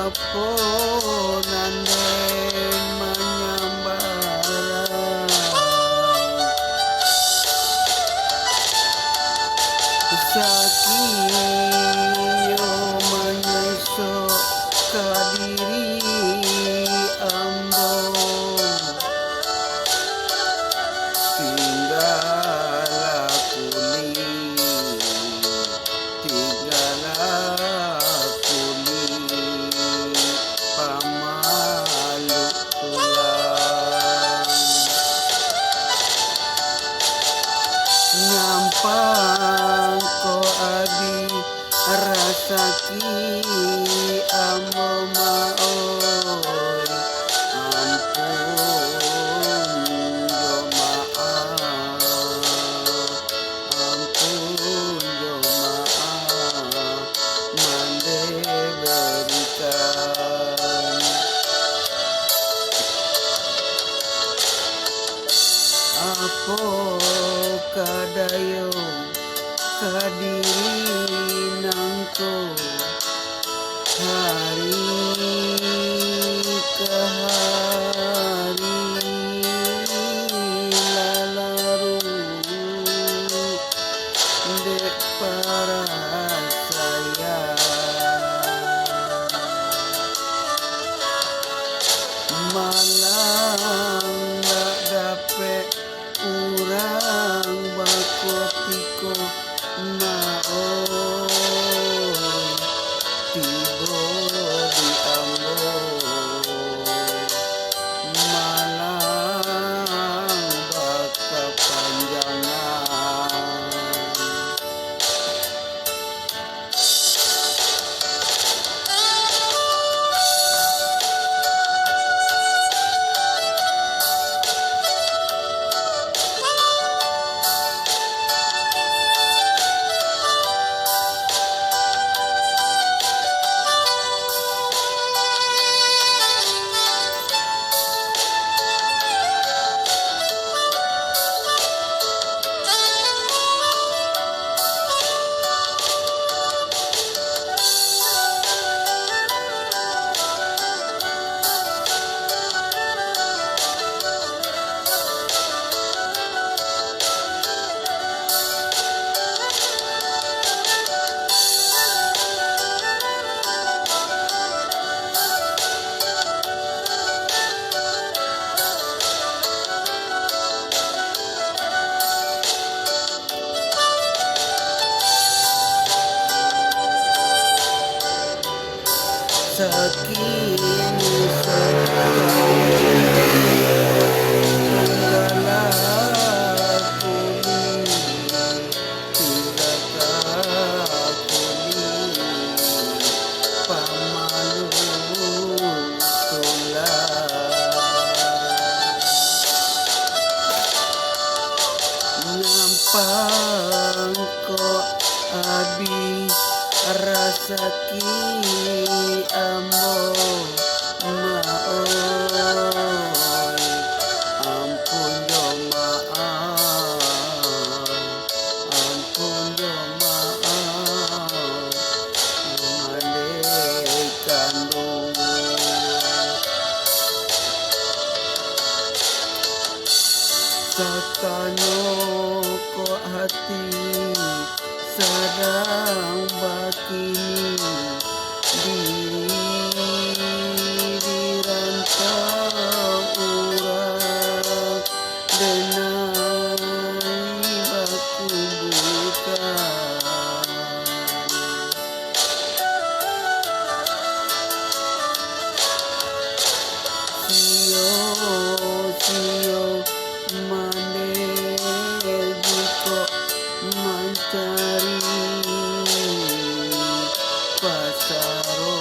Nanden menyambarang Sakio menyusuk kadiri ambo tinggal kuli pamalu tulang nyampang ko abi rasaki ambo maoy ampun yo maaf mande berikan apo kadayo kadiri nangko hari ke hari lalaru dek para malang gak dapet urang bakotiko naon tibo di ambo malang baka panjangan sakini segala kuli tidak kuli pamalu tulang nyampang kok abi rasaki ambo maoy ampun yo maaf mande kandung sakano ko hati sedang bakini diri rantau urat denai baku bukan sio mande jiko mencari pasaro